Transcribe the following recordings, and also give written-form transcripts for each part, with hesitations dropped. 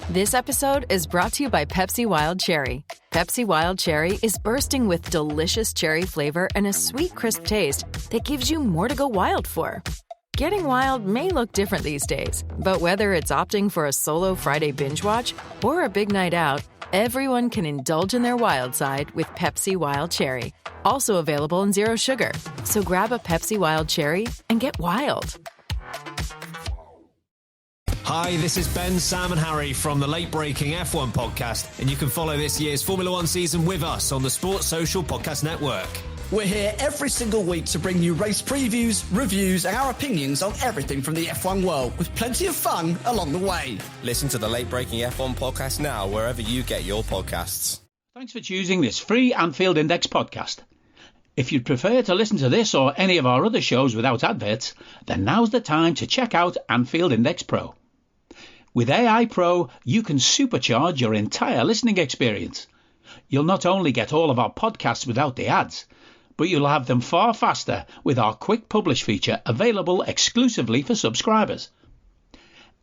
This episode is brought to you by Pepsi Wild Cherry. Pepsi Wild Cherry is bursting with delicious cherry flavor and a sweet, crisp taste that gives you more to go wild for. Getting wild may look different these days, but whether it's opting for a solo Friday binge watch or a big night out, everyone can indulge in their wild side with Pepsi Wild Cherry. Also available in Zero Sugar. So grab a Pepsi Wild Cherry and get wild. Hi, this is Ben, Sam and Harry from the Late Breaking F1 podcast, and you can follow this year's Formula One season with us on the Sports Social Podcast Network. We're here every single week to bring you race previews, reviews and our opinions on everything from the F1 world, with plenty of fun along the way. Listen to the Late Breaking F1 podcast now wherever you get your podcasts. Thanks for choosing this free Anfield Index podcast. If you'd prefer to listen to this or any of our other shows without adverts, then now's the time to check out Anfield Index Pro. With AI Pro, you can supercharge your entire listening experience. You'll not only get all of our podcasts without the ads, but you'll have them far faster with our quick publish feature available exclusively for subscribers.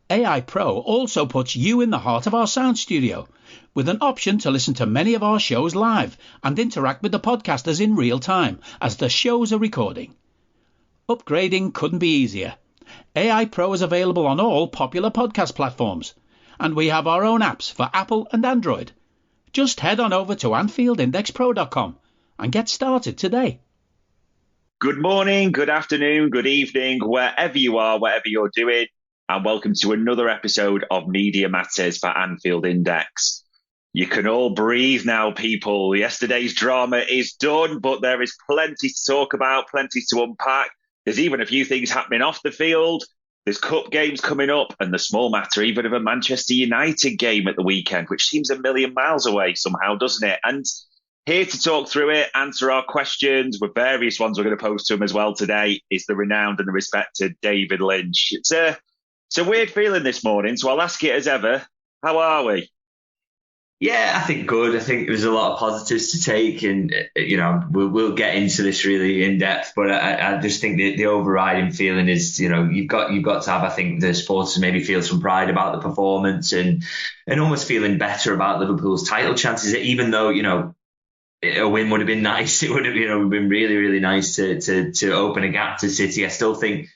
AI Pro also puts you in the heart of our sound studio, with an option to listen to many of our shows live and interact with the podcasters in real time as the shows are recording. Upgrading couldn't be easier. AI Pro is available on all popular podcast platforms, and we have our own apps for Apple and Android. Just head on over to AnfieldIndexPro.com and get started today. Good morning, good afternoon, good evening, wherever you are, whatever you're doing, and welcome to another episode of Media Matters for Anfield Index. You can all breathe now, people. Yesterday's drama is done, but there is plenty to talk about, plenty to unpack. There's even a few things happening off the field. There's cup games coming up, and the small matter even of a Manchester United game at the weekend, which seems a million miles away somehow, doesn't it? And here to talk through it, answer our questions with various ones we're going to pose to him as well today, is the renowned and the respected David Lynch. It's a weird feeling this morning, so I'll ask it as ever. How are we? Yeah, I think good. I think there's a lot of positives to take, and we'll get into this really in depth. But I just think the overriding feeling is, you've got to have, I think, the supporters maybe feel some pride about the performance and almost feeling better about Liverpool's title chances. Even though a win would have been nice, it would have been really really nice to open a gap to City. I still think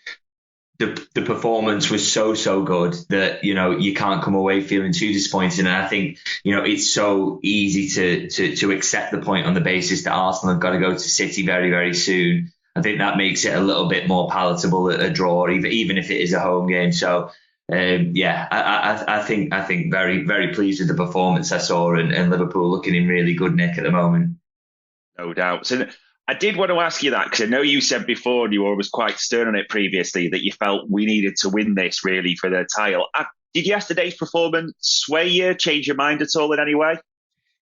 the performance was so good that you can't come away feeling too disappointed, and I think it's so easy to accept the point on the basis that Arsenal have got to go to City very very soon. I think that makes it a little bit more palatable a draw, even if it is a home game. So I think very very pleased with the performance I saw, and Liverpool looking in really good nick at the moment. No doubt. So I did want to ask you that, because I know you said before, and you were always quite stern on it previously, that you felt we needed to win this really for the title. Did yesterday's performance sway you, change your mind at all in any way?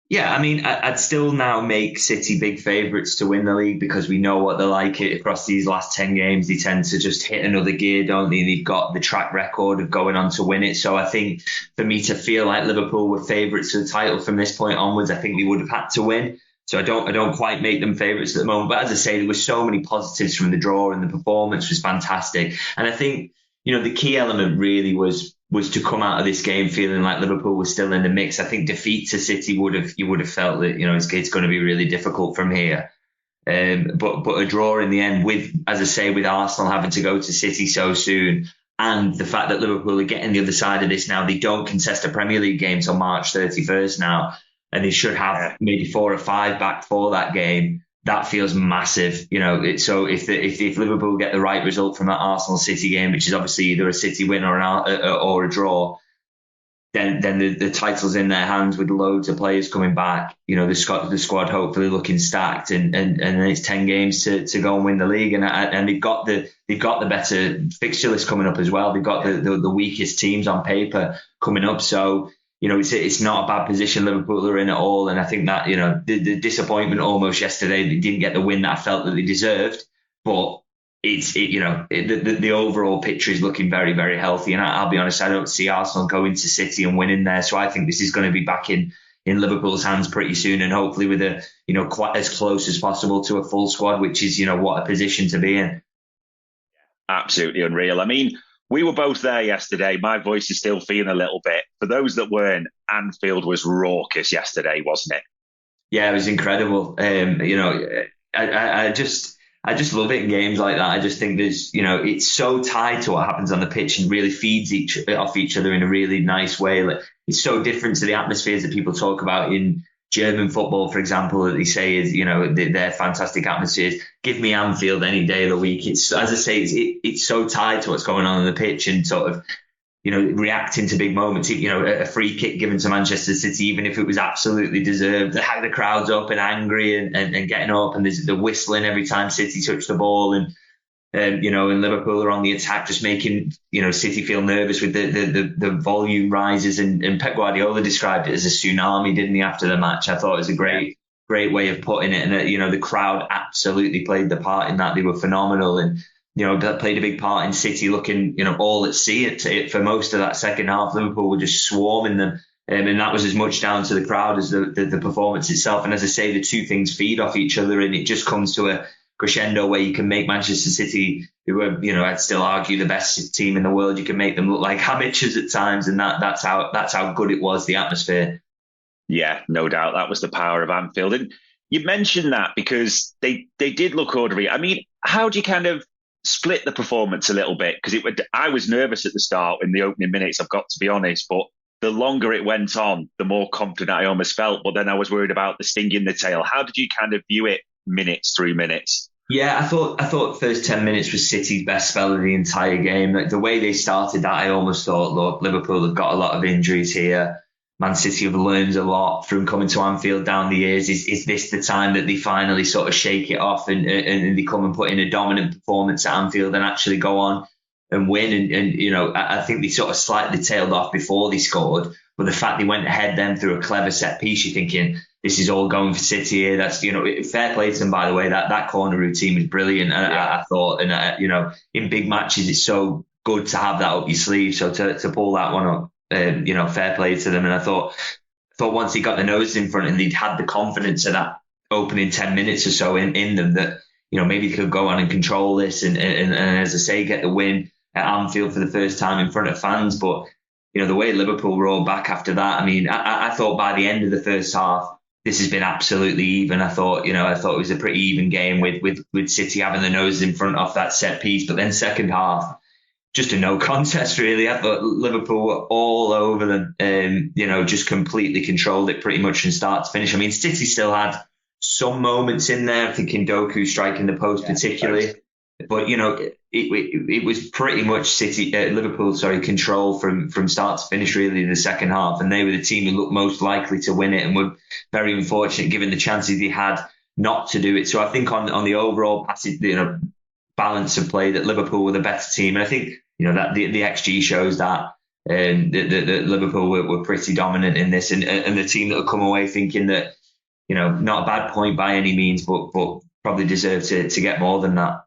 Yeah, I mean, I'd still now make City big favourites to win the league, because we know what they're like across these last 10 games. They tend to just hit another gear, don't they? They've got the track record of going on to win it. So I think for me to feel like Liverpool were favourites to the title from this point onwards, I think we would have had to win. So I don't quite make them favourites at the moment. But as I say, there were so many positives from the draw, and the performance was fantastic. And I think, the key element really was to come out of this game feeling like Liverpool was still in the mix. I think defeat to City you would have felt that, it's going to be really difficult from here. But a draw in the end, with Arsenal having to go to City so soon, and the fact that Liverpool are getting the other side of this now. They don't contest a Premier League game till March 31st now, and they should have maybe 4 or 5 back for that game. That feels massive, So if Liverpool get the right result from that Arsenal City game, which is obviously either a City win or a draw, then the title's in their hands with loads of players coming back. The squad hopefully looking stacked, and it's 10 games to go and win the league, and they've got the better fixture list coming up as well. They've got the weakest teams on paper coming up, so. It's not a bad position Liverpool are in at all. And I think that, the disappointment almost yesterday, they didn't get the win that I felt that they deserved. But the overall picture is looking very, very healthy. And I'll be honest, I don't see Arsenal going to City and winning there. So I think this is going to be back in Liverpool's hands pretty soon, and hopefully with quite as close as possible to a full squad, which is, what a position to be in. Absolutely unreal. I mean, We were both there yesterday. My voice is still feeling a little bit. For those that weren't, Anfield was raucous yesterday, wasn't it? Yeah, it was incredible. I just love it in games like that. I just think it's so tied to what happens on the pitch and really feeds off each other in a really nice way. Like, it's so different to the atmospheres that people talk about in German football, for example, that they say is, they're fantastic atmospheres. Give me Anfield any day of the week. It's, as I say, it's so tied to what's going on the pitch and sort of, reacting to big moments. A free kick given to Manchester City, even if it was absolutely deserved, the crowd's up and angry and getting up, and there's the whistling every time City touch the ball, and Liverpool are on the attack, just making City feel nervous with the volume rises, and Pep Guardiola described it as a tsunami, didn't he, after the match? I thought it was a great way of putting it, and the crowd absolutely played the part in that. They were phenomenal, and that played a big part in City looking all at sea for most of that second half. Liverpool were just swarming them, and that was as much down to the crowd as the performance itself. And as I say, the two things feed off each other, and it just comes to a crescendo where you can make Manchester City, who are, I'd still argue the best team in the world, you can make them look like amateurs at times, and that's how good it was, the atmosphere. Yeah, no doubt. That was the power of Anfield. And you mentioned that because they did look ordinary. I mean, how do you kind of split the performance a little bit? Because I was nervous at the start in the opening minutes, I've got to be honest, but the longer it went on, the more confident I almost felt. But then I was worried about the sting in the tail. How did you kind of view it minutes through minutes? Yeah, I thought first 10 minutes was City's best spell of the entire game. Like, the way they started that, I almost thought, look, Liverpool have got a lot of injuries here. Man City have learned a lot from coming to Anfield down the years. Is this the time that they finally sort of shake it off and they come and put in a dominant performance at Anfield and actually go on and win? And I think they sort of slightly tailed off before they scored. But the fact they went ahead then through a clever set piece, you're thinking, this is all going for City here. That's, fair play to them, by the way. That corner routine was brilliant. I thought, and in big matches, it's so good to have that up your sleeve. So to pull that one up, fair play to them. And I thought once he got the nose in front and they'd had the confidence of that opening 10 minutes or so in them, that maybe they could go on and control this and as I say, get the win at Anfield for the first time in front of fans. But the way Liverpool rolled back after that, I mean, I thought by the end of the first half, this has been absolutely even. I thought it was a pretty even game with City having the nose in front off that set piece. But then second half, just a no contest, really. I thought Liverpool were all over them, just completely controlled it pretty much from start to finish. I mean, City still had some moments in there. I think Doku striking the post particularly. But, it was pretty much Liverpool control from start to finish, really, in the second half. And they were the team who looked most likely to win it and were very unfortunate given the chances they had not to do it. So I think on the overall passage, balance of play, that Liverpool were the better team. And I think, that the XG shows that Liverpool were pretty dominant in this. And the team that will come away thinking that, not a bad point by any means, but probably deserve to get more than that.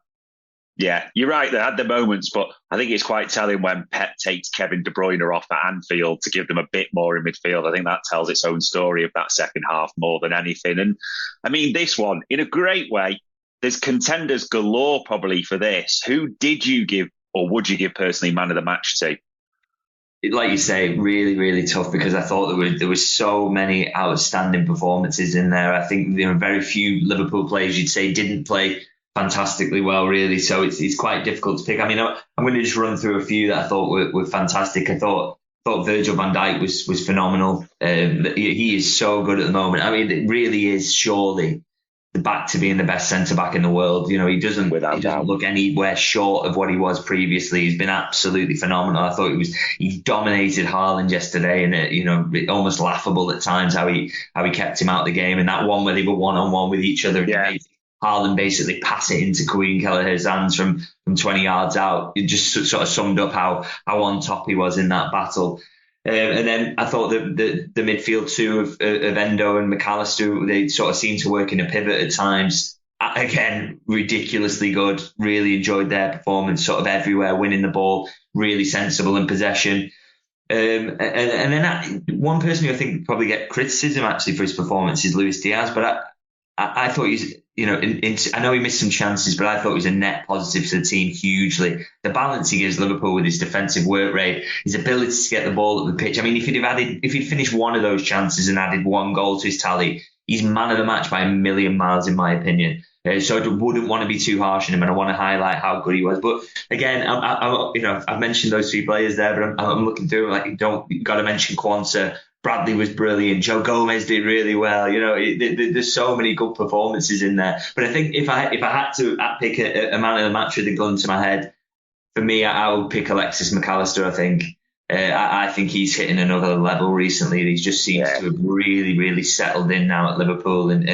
Yeah, you're right. They had the moments, but I think it's quite telling when Pep takes Kevin De Bruyne off at Anfield to give them a bit more in midfield. I think that tells its own story of that second half more than anything. And I mean, this one, in a great way, there's contenders galore probably for this. Who did you give, or would you give personally, man of the match to? Like you say, really, really tough, because I thought there was so many outstanding performances in there. I think very few Liverpool players you'd say didn't play fantastically well, really. So it's quite difficult to pick. I mean, I'm going to just run through a few that I thought were fantastic. I thought Virgil van Dijk was phenomenal. He is so good at the moment. I mean, it really is surely the back to being the best centre-back in the world. He doesn't look anywhere short of what he was previously. He's been absolutely phenomenal. I thought he dominated Haaland yesterday, and almost laughable at times how he kept him out of the game. And that one where they were one-on-one with each other, yeah. Haaland basically pass it into Queen Kelleher's hands from 20 yards out. It just sort of summed up how on top he was in that battle. And then I thought that the midfield two of Endo and McAllister, they sort of seemed to work in a pivot at times. Again, ridiculously good. Really enjoyed their performance, sort of everywhere, winning the ball, really sensible in possession. And then one person who I think would probably get criticism actually for his performance is Luis Diaz, but I thought he's, I know he missed some chances, but I thought he was a net positive to the team hugely. The balance he gives Liverpool with his defensive work rate, his ability to get the ball up the pitch. I mean, if he'd finished one of those chances and added one goal to his tally, he's man of the match by a million miles, in my opinion. So I wouldn't want to be too harsh on him, and I want to highlight how good he was. But again, I've mentioned those three players there, but I'm looking through like you've got to mention Quansah. Bradley was brilliant. Joe Gomez did really well. There's so many good performances in there. But I think if I had to pick a man of the match with a gun to my head, for me, I would pick Alexis McAllister. I think. I think he's hitting another level recently. He just seems to have really, really settled in now at Liverpool, and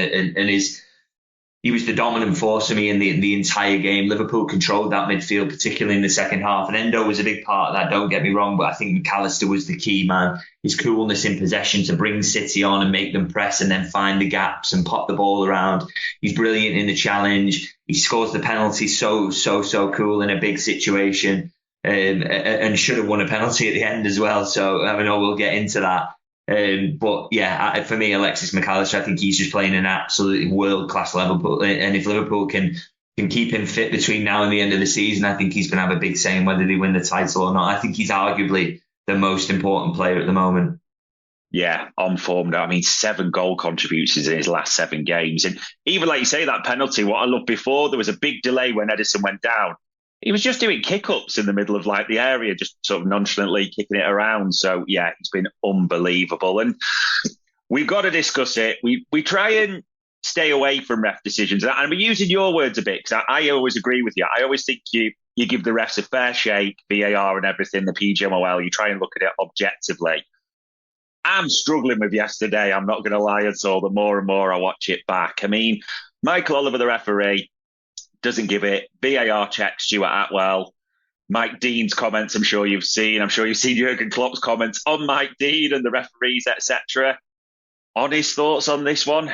he was the dominant force for me in the entire game. Liverpool controlled that midfield, particularly in the second half. And Endo was a big part of that, don't get me wrong, but I think McAllister was the key man. His coolness in possession to bring City on and make them press and then find the gaps and pop the ball around. He's brilliant in the challenge. He scores the penalty so cool in a big situation, and should have won a penalty at the end as well. So I know we'll get into that. But yeah, for me, Alexis McAllister, I think he's just playing an absolutely world-class level. And if Liverpool can keep him fit between now and the end of the season, I think he's going to have a big say in whether they win the title or not. I think he's arguably the most important player at the moment. Yeah, on form now. I mean, 7 goal contributions in his last 7 games. And even like you say, that penalty, what I loved before, there was a big delay when Ederson went down. He was just doing kick-ups in the middle of like the area, just sort of nonchalantly kicking it around. So, yeah, it's been unbelievable. And we've got to discuss it. We try and stay away from ref decisions. And I'm using your words a bit because I always agree with you. I always think you give the refs a fair shake, VAR and everything, the PGMOL. You try and look at it objectively. I'm struggling with yesterday. I'm not going to lie at all. The more and more I watch it back. I mean, Michael Oliver, the referee, doesn't give it. VAR check Stuart Atwell. Mike Dean's comments, I'm sure you've seen. I'm sure you've seen Jurgen Klopp's comments on Mike Dean and the referees, etc. Honest thoughts on this one?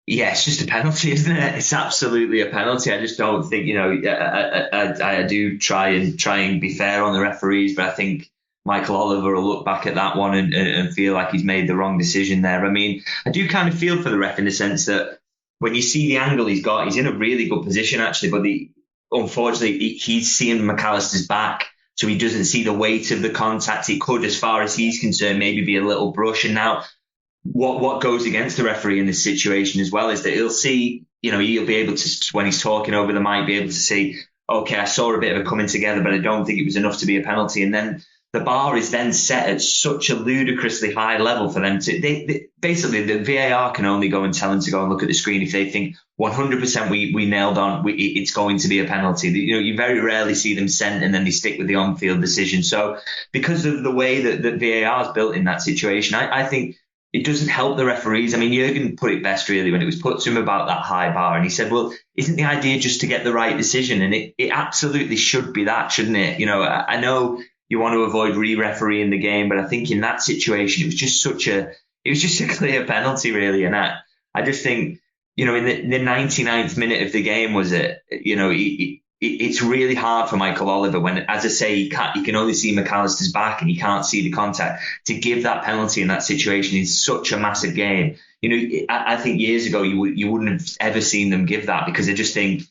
Yeah, it's just a penalty, isn't it? It's absolutely a penalty. I just don't think, I do try and be fair on the referees, but I think Michael Oliver will look back at that one and feel like he's made the wrong decision there. I mean, I do kind of feel for the ref in the sense that when you see the angle he's got, he's in a really good position, actually. But unfortunately, he's seeing McAllister's back, so he doesn't see the weight of the contact. It could, as far as he's concerned, maybe be a little brush. And now what goes against the referee in this situation as well is that he'll see, he'll be able to, when he's talking over the mic, be able to see, okay, I saw a bit of a coming together, but I don't think it was enough to be a penalty. And then the bar is then set at such a ludicrously high level for them to. Basically, the VAR can only go and tell them to go and look at the screen if they think 100% we nailed on. It's going to be a penalty. You very rarely see them sent and then they stick with the on-field decision. So, because of the way that VAR is built in that situation, I think it doesn't help the referees. I mean, Jurgen put it best really when it was put to him about that high bar, and he said, "Well, isn't the idea just to get the right decision?" And it absolutely should be that, shouldn't it? I know you want to avoid re-refereeing the game, but I think in that situation, it was just a clear penalty, really. And I just think, in the 99th minute of the game, was it? It's really hard for Michael Oliver when, as I say, he can only see McAllister's back and he can't see the contact, to give that penalty in that situation in such a massive game. I think years ago you wouldn't have ever seen them give that, because I just think,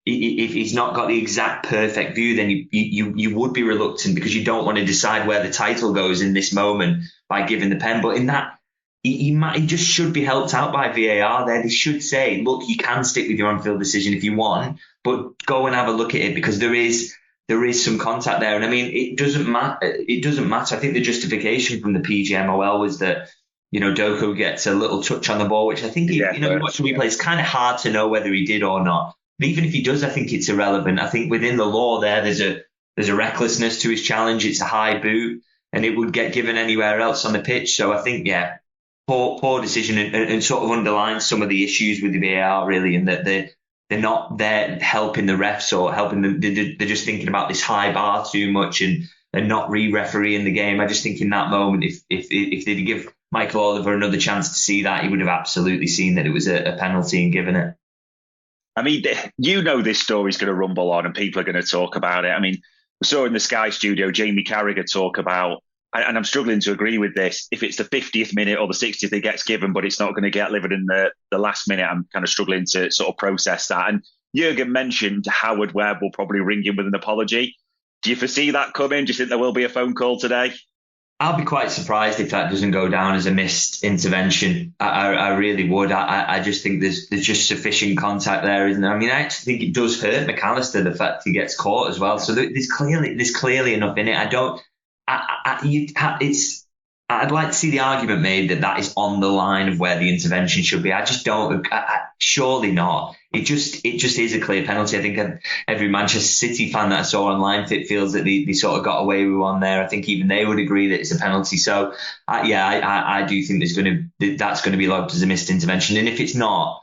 if he's not got the exact perfect view, then you would be reluctant, because you don't want to decide where the title goes in this moment by giving the pen. But in that, he just should be helped out by VAR there. They should say, look, you can stick with your on-field decision if you want, but go and have a look at it, because there is some contact there. And I mean, it doesn't matter. I think the justification from the PGMOL was that, Doku gets a little touch on the ball, which I think, you watch the replay, it's kind of hard to know whether he did or not. But even if he does, I think it's irrelevant. I think within the law there's a recklessness to his challenge. It's a high boot, and it would get given anywhere else on the pitch. So I think, poor decision, and sort of underlines some of the issues with the VAR, really, in that they're not there helping the refs or helping them. They're just thinking about this high bar too much and not re-refereeing the game. I just think in that moment, if they'd give Michael Oliver another chance to see that, he would have absolutely seen that it was a penalty and given it. I mean, this story's going to rumble on and people are going to talk about it. I mean, we saw in the Sky studio Jamie Carragher talk about and I'm struggling to agree with this, if it's the 50th minute or the 60th he gets given, but it's not going to get delivered in the last minute, I'm kind of struggling to sort of process that. And Jurgen mentioned Howard Webb will probably ring in with an apology. Do you foresee that coming? Do you think there will be a phone call today? I'll be quite surprised if that doesn't go down as a missed intervention. I really would. I just think there's just sufficient contact there, isn't there? I mean, I actually think it does hurt McAllister, the fact he gets caught as well. So there's clearly enough in it. I'd like to see the argument made that is on the line of where the intervention should be. I just don't. Surely not. It just is a clear penalty. I think every Manchester City fan that I saw online feels that they sort of got away with one there. I think even they would agree that it's a penalty. So I do think that's going to be logged as a missed intervention. And if it's not,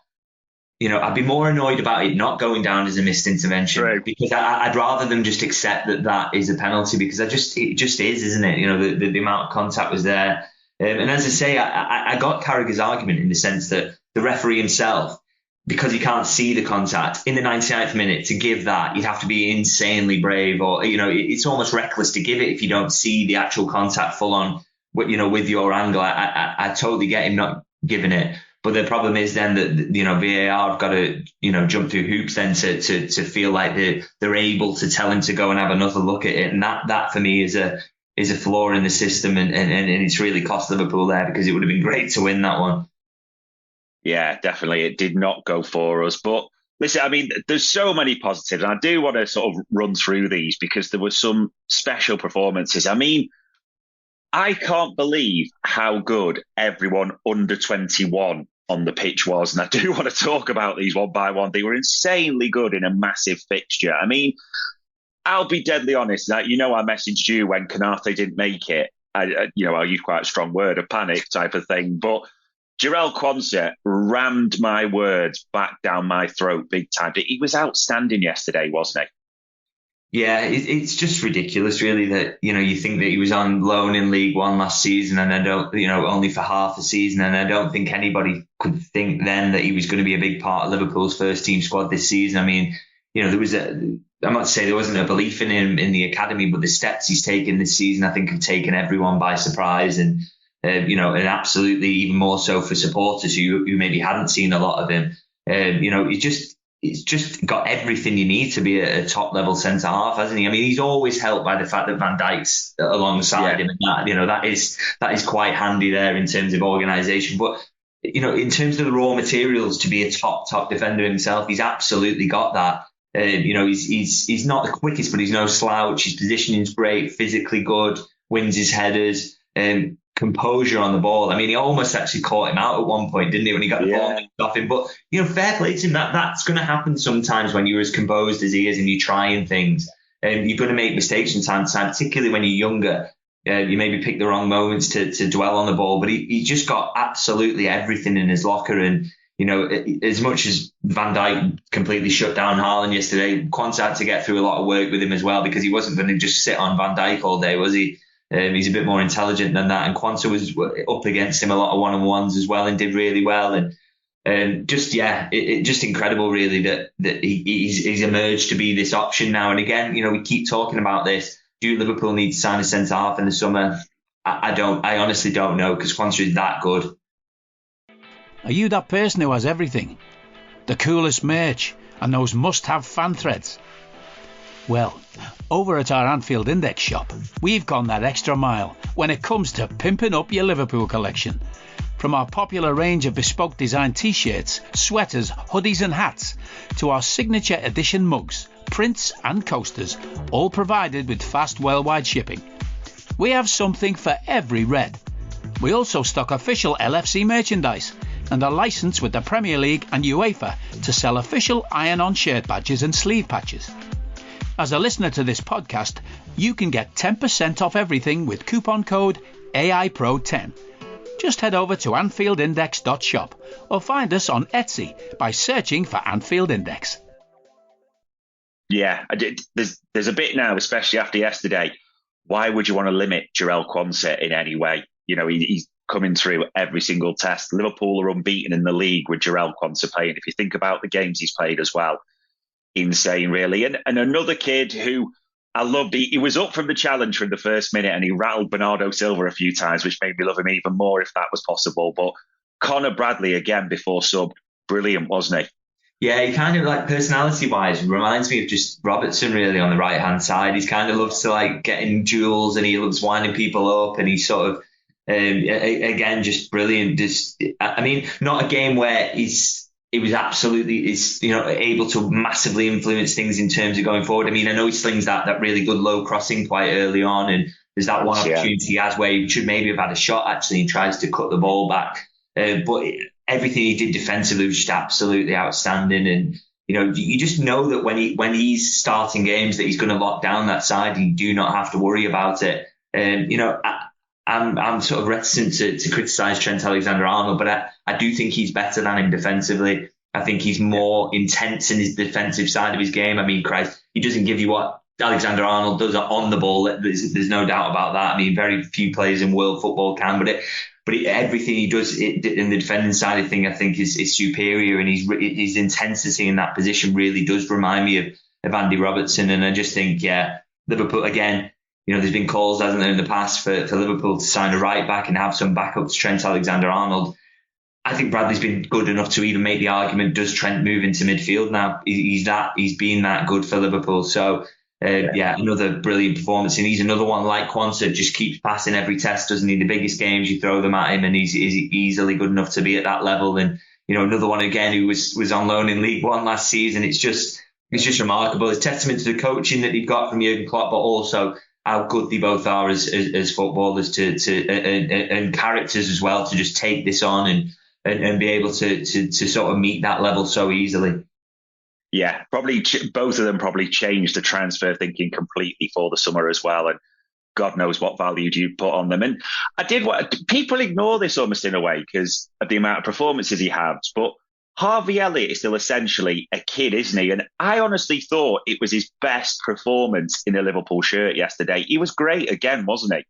I'd be more annoyed about it not going down as a missed intervention, right? Because I'd rather them just accept that is a penalty, because it just is, isn't it? The amount of contact was there. And as I say, I got Carragher's argument in the sense that the referee himself, because he can't see the contact in the 99th minute, to give that, you'd have to be insanely brave, or, it's almost reckless to give it if you don't see the actual contact full on, with your angle. I totally get him not giving it. But the problem is then that, VAR have got to, jump through hoops then to feel like they're able to tell him to go and have another look at it. And that for me is a flaw in the system. And it's really cost Liverpool there, because it would have been great to win that one. Yeah, definitely. It did not go for us. But listen, I mean, there's so many positives. And I do want to sort of run through these, because there were some special performances. I mean, I can't believe how good everyone under 21 on the pitch was. And I do want to talk about these one by one. They were insanely good in a massive fixture. I mean, I'll be deadly honest. I messaged you when Canate didn't make it. I'll use quite a strong word, a panic type of thing. But Jarell Quansah rammed my words back down my throat big time. He was outstanding yesterday, wasn't he? Yeah, it's just ridiculous, really, that, you think that he was on loan in League One last season, and only for half a season. And I don't think anybody could think then that he was going to be a big part of Liverpool's first team squad this season. I mean, I'm not to say there wasn't a belief in him in the academy, but the steps he's taken this season, I think, have taken everyone by surprise. And, and absolutely even more so for supporters who maybe hadn't seen a lot of him. He's just got everything you need to be a top level centre half, hasn't he? I mean, he's always helped by the fact that Van Dijk's alongside him, and that is quite handy there in terms of organisation. But in terms of the raw materials to be a top defender himself, he's absolutely got that. He's not the quickest, but he's no slouch. His positioning's great, physically good, wins his headers. Composure on the ball. I mean, he almost actually caught him out at one point, didn't he, when he got the ball off him? But, fair play to him. That's going to happen sometimes when you're as composed as he is and you're trying things. You're going to make mistakes from time to time, particularly when you're younger. You maybe pick the wrong moments to dwell on the ball, but he just got absolutely everything in his locker. And, as much as Van Dijk completely shut down Haaland yesterday, Quansah had to get through a lot of work with him as well, because he wasn't going to just sit on Van Dijk all day, was he? He's a bit more intelligent than that, and Quansah was up against him a lot of one-on-ones as well and did really well. And just incredible, really, that he's emerged to be this option now. And again, we keep talking about this. Do Liverpool need to sign a centre half in the summer? I honestly don't know, because Quansah is that good. Are you that person who has everything? The coolest merch and those must-have fan threads? Well, over at our Anfield Index shop, we've gone that extra mile when it comes to pimping up your Liverpool collection. From our popular range of bespoke design t-shirts, sweaters, hoodies and hats, to our signature edition mugs, prints and coasters, all provided with fast worldwide shipping. We have something for every red. We also stock official LFC merchandise and are licensed with the Premier League and UEFA to sell official iron-on shirt badges and sleeve patches. As a listener to this podcast, you can get 10% off everything with coupon code AIPRO10. Just head over to AnfieldIndex.shop or find us on Etsy by searching for Anfield Index. Yeah, there's a bit now, especially after yesterday. Why would you want to limit Jarell Quansah in any way? He's coming through every single test. Liverpool are unbeaten in the league with Jarell Quansah playing. If you think about the games he's played as well, insane, really. And another kid who I loved he was up from the challenge from the first minute and he rattled Bernardo Silva a few times, which made me love him even more if that was possible. But Connor Bradley, again, before sub, brilliant, wasn't he? Yeah, he kind of like personality-wise reminds me of just Robertson really on the right-hand side. He kind of loves to like get in duels and he loves winding people up and he's sort of, again, just brilliant. I mean, not a game where he was absolutely able to massively influence things in terms of going forward. I mean, I know he slings that really good low crossing quite early on, and there's that one opportunity he has where he should maybe have had a shot actually and tries to cut the ball back. But everything he did defensively was just absolutely outstanding. And you just know that when he's starting games that he's going to lock down that side. You do not have to worry about it. I'm sort of reticent to criticise Trent Alexander-Arnold, but I do think he's better than him defensively. I think he's more intense in his defensive side of his game. I mean, Christ, he doesn't give you what Alexander-Arnold does on the ball. There's no doubt about that. I mean, very few players in world football can, but everything he does in the defending side of thing, I think, is superior, and his intensity in that position really does remind me of Andy Robertson. And I just think, Liverpool again. There's been calls, hasn't there, in the past for Liverpool to sign a right back and have some backup to Trent Alexander-Arnold. I think Bradley's been good enough to even make the argument, does Trent move into midfield now? He's been that good for Liverpool. So, another brilliant performance. And he's another one like Quansah, just keeps passing every test, doesn't he? The biggest games, you throw them at him and he's easily good enough to be at that level. And, another one again who was on loan in League One last season. It's just remarkable. It's testament to the coaching that they've got from Jurgen Klopp, but also how good they both are as footballers and characters as well, to just take this on and be able to sort of meet that level so easily. Yeah, probably both of them probably changed the transfer thinking completely for the summer as well. And God knows what value do you put on them. And people ignore this almost in a way because of the amount of performances he has. But Harvey Elliott is still essentially a kid, isn't he? And I honestly thought it was his best performance in a Liverpool shirt yesterday. He was great again, wasn't he?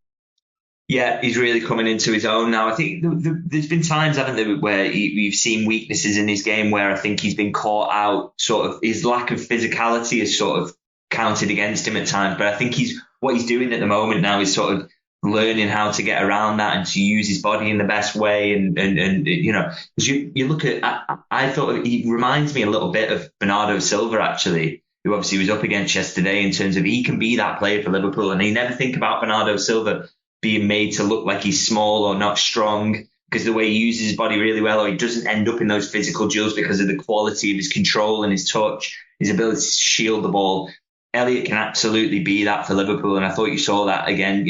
Yeah, he's really coming into his own now. I think there's been times, haven't there, where we've seen weaknesses in his game where I think he's been caught out. Sort of his lack of physicality has sort of counted against him at times. But I think what he's doing at the moment now is sort of learning how to get around that and to use his body in the best way. And you look at, I thought he reminds me a little bit of Bernardo Silva, actually, who obviously was up against yesterday in terms of he can be that player for Liverpool. And you never think about Bernardo Silva being made to look like he's small or not strong because the way he uses his body really well, or he doesn't end up in those physical duels because of the quality of his control and his touch, his ability to shield the ball. Elliott can absolutely be that for Liverpool, and I thought you saw that again.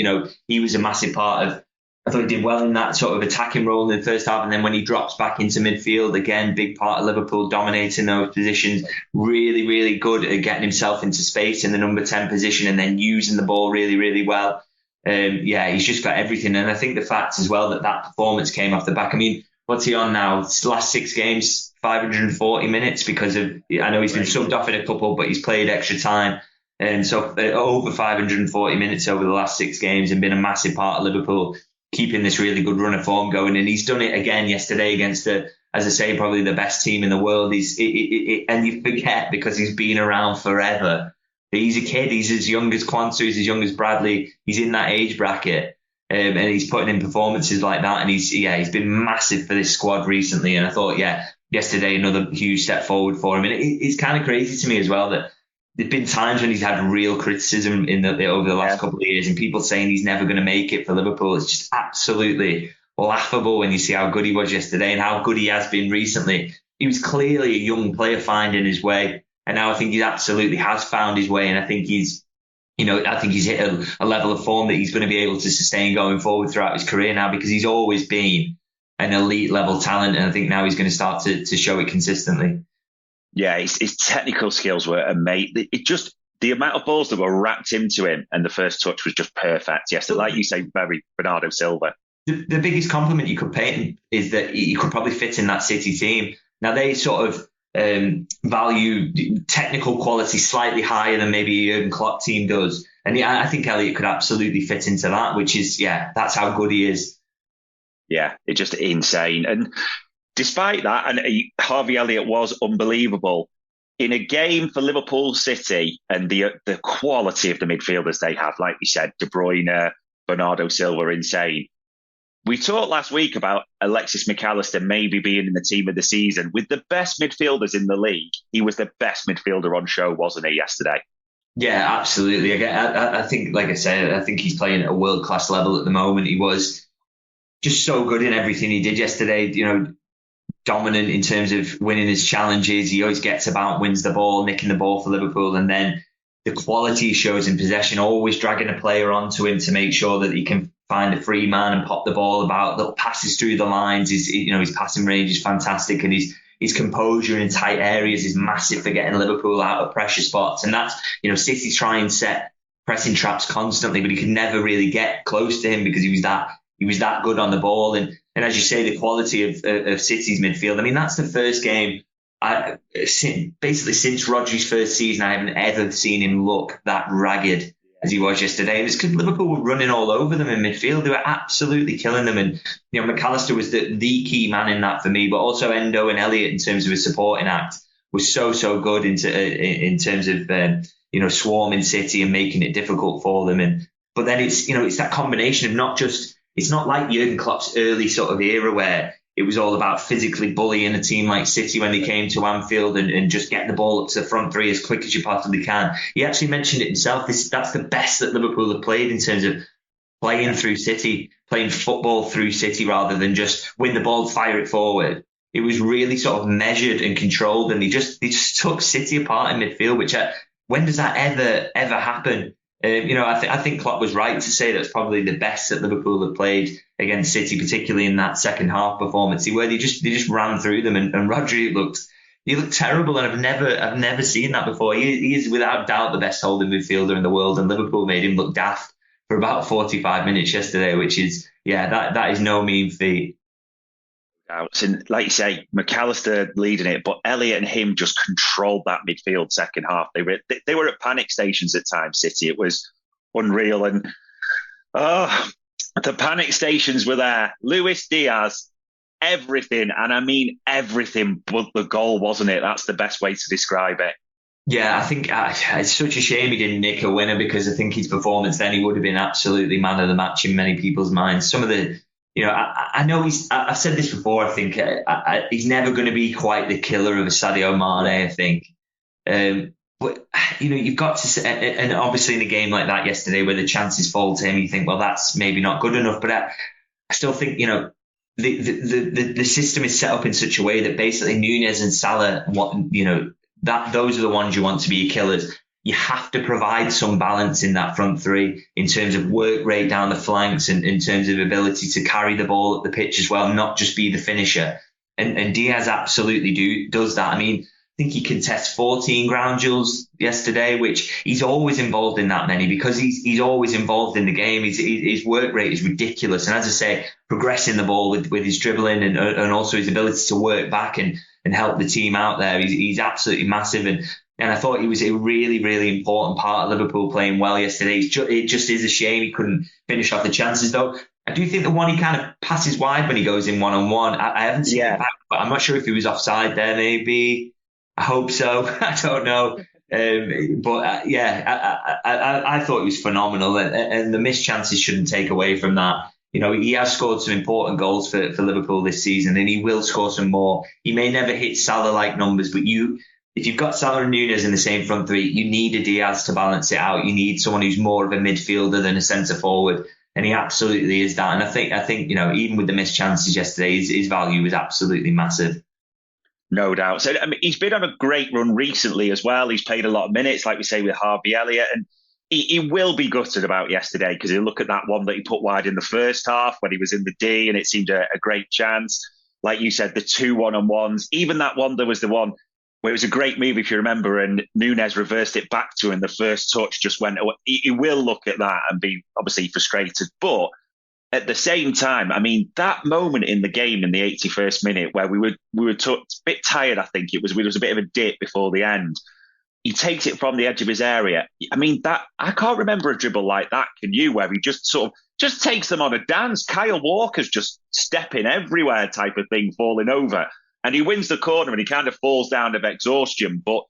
He was a massive part of. I thought he did well in that sort of attacking role in the first half, and then when he drops back into midfield, again, big part of Liverpool dominating those positions. Really, really good at getting himself into space in the number 10 position and then using the ball really, really well. He's just got everything, and I think the fact as well that performance came off the back. I mean, what's he on now? It's the last 6 games, 540 minutes because of. I know he's been subbed off in a couple, but he's played extra time. And so over 540 minutes over the last 6 games and been a massive part of Liverpool keeping this really good run of form going. And he's done it again yesterday against, as I say, probably the best team in the world. And you forget because he's been around forever. He's a kid. He's as young as Quansah. He's as young as Bradley. He's in that age bracket. And he's putting in performances like that. And he's been massive for this squad recently. And I thought, yesterday, another huge step forward for him. And it's kind of crazy to me as well that there've been times when he's had real criticism over the last couple of years and people saying he's never going to make it for Liverpool. It's just absolutely laughable when you see how good he was yesterday and how good he has been recently. He was clearly a young player finding his way. And now I think he absolutely has found his way. And I think he's hit a level of form that he's going to be able to sustain going forward throughout his career now because he's always been an elite level talent. And I think now he's going to start to show it consistently. Yeah, his technical skills were amazing. The amount of balls that were wrapped into him and the first touch was just perfect. Yes, like you say, very Bernardo Silva. The biggest compliment you could pay him is that he could probably fit in that City team. Now, they sort of value technical quality slightly higher than maybe a Jurgen Klopp team does. And I think Elliott could absolutely fit into that, which is, that's how good he is. Yeah, it's just insane. And despite that, and Harvey Elliott was unbelievable, in a game for Liverpool City and the quality of the midfielders they have, like we said, De Bruyne, Bernardo Silva, insane. We talked last week about Alexis McAllister maybe being in the team of the season. With the best midfielders in the league, he was the best midfielder on show, wasn't he, yesterday? Yeah, absolutely. I think, like I said, I think he's playing at a world-class level at the moment. He was just so good in everything he did yesterday, dominant in terms of winning his challenges. He always gets about, wins the ball, nicking the ball for Liverpool, and then the quality he shows in possession, always dragging a player onto him to make sure that he can find a free man and pop the ball about, that passes through the lines. His passing range is fantastic, and his composure in tight areas is massive for getting Liverpool out of pressure spots. And that's, City try and set pressing traps constantly, but he could never really get close to him because he was that good on the ball. And as you say, the quality of City's midfield. I mean, that's the first game, basically since Rodri's first season, I haven't ever seen him look that ragged as he was yesterday. And it's because Liverpool were running all over them in midfield. They were absolutely killing them. And, McAllister was the key man in that for me, but also Endo and Elliott in terms of his supporting act was so good in terms of, swarming City and making it difficult for them. But then it's that combination of not just, it's not like Jurgen Klopp's early sort of era where it was all about physically bullying a team like City when they came to Anfield and just getting the ball up to the front three as quick as you possibly can. He actually mentioned it himself. That's the best that Liverpool have played in terms of playing through City, playing football through City rather than just win the ball, fire it forward. It was really sort of measured and controlled, and they just took City apart in midfield, which when does that ever happen? I think Klopp was right to say that's probably the best that Liverpool have played against City, particularly in that second half performance, where they just ran through them. And Rodri looked terrible, and I've never seen that before. He is without doubt the best holding midfielder in the world, and Liverpool made him look daft for about 45 minutes yesterday, which is that is no mean feat. And like you say, McAllister leading it, but Elliott and him just controlled that midfield second half. They were at panic stations at times, City. It was unreal. And the panic stations were there. Luis Diaz, everything, and I mean everything but the goal, wasn't it? That's the best way to describe it. Yeah, I think it's such a shame he didn't nick a winner, because I think his performance then, he would have been absolutely man of the match in many people's minds. Some of the I know I've said this before, I think he's never going to be quite the killer of a Sadio Mane, I think. But, you've got to say, and obviously in a game like that yesterday where the chances fall to him, you think, well, that's maybe not good enough. But I still think, the system is set up in such a way that basically Nunez and Salah, those are the ones you want to be your killers. You have to provide some balance in that front three in terms of work rate down the flanks and in terms of ability to carry the ball up the pitch as well, not just be the finisher. And Diaz absolutely does that. I mean, I think he contested 14 ground duels yesterday, which he's always involved in that many because he's always involved in the game. His work rate is ridiculous. And as I say, progressing the ball with his dribbling and also his ability to work back and help the team out there, he's absolutely massive. And I thought he was a really, really important part of Liverpool playing well yesterday. It just is a shame he couldn't finish off the chances, though. I do think the one he kind of passes wide when he goes in one-on-one. I haven't seen it back, but I'm not sure if he was offside there, maybe. I hope so. I don't know. I thought he was phenomenal. And the missed chances shouldn't take away from that. He has scored some important goals for Liverpool this season, and he will score some more. He may never hit Salah-like numbers, but if you've got Salah and Nunez in the same front three, you need a Diaz to balance it out. You need someone who's more of a midfielder than a centre forward, and he absolutely is that. And I think even with the missed chances yesterday, his value was absolutely massive. No doubt. So he's been on a great run recently as well. He's played a lot of minutes, like we say, with Harvey Elliott, and he will be gutted about yesterday because he'll look at that one that he put wide in the first half when he was in the D, and it seemed a great chance. Like you said, the 2 1-on-1s, even that one, there was the one where it was a great move, if you remember, and Nunez reversed it back to him. The first touch just went away. He will look at that and be obviously frustrated. But at the same time, I mean, that moment in the game in the 81st minute where we were a bit tired, I think it was a bit of a dip before the end. He takes it from the edge of his area. I mean, that I can't remember a dribble like that, can you, where he just sort of just takes them on a dance. Kyle Walker's just stepping everywhere type of thing, falling over. And he wins the corner and he kind of falls down of exhaustion. But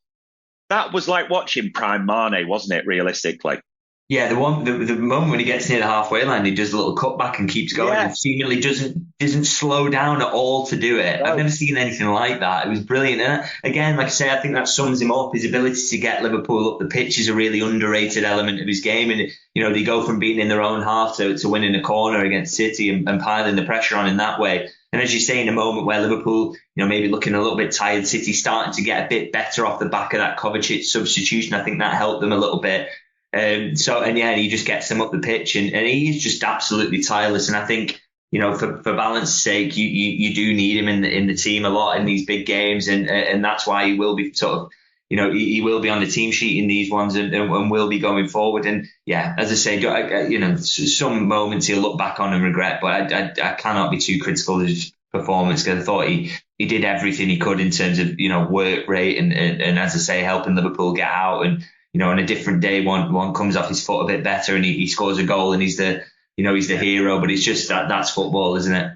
that was like watching Prime Mane, wasn't it, realistically? Yeah, the moment when he gets near the halfway line, he does a little cutback and keeps going, and seemingly doesn't slow down at all to do it. No. I've never seen anything like that. It was brilliant. And again, like I say, I think that sums him up. His ability to get Liverpool up the pitch is a really underrated element of his game. And they go from being in their own half to winning a corner against City and piling the pressure on in that way. And as you say, in a moment where Liverpool, maybe looking a little bit tired, City starting to get a bit better off the back of that Kovacic substitution, I think that helped them a little bit. He just gets them up the pitch, and he is just absolutely tireless. And I think, for balance's sake, you do need him in the team a lot in these big games, and that's why he will be sort of, he will be on the team sheet in these ones and will be going forward. And yeah, as I say, some moments he'll look back on and regret, but I cannot be too critical of his performance, because I thought he did everything he could in terms of, work rate and as I say, helping Liverpool get out. And on a different day, one comes off his foot a bit better and he scores a goal and he's the hero. But it's just that's football, isn't it?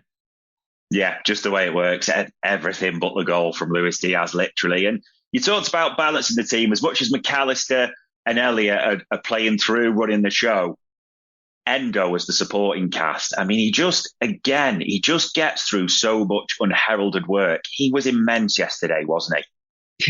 Yeah, just the way it works. Everything but the goal from Luis Diaz, literally. And you talked about balancing the team. As much as McAllister and Elliott are playing through, running the show, Endo as the supporting cast. I mean, he just gets through so much unheralded work. He was immense yesterday, wasn't he?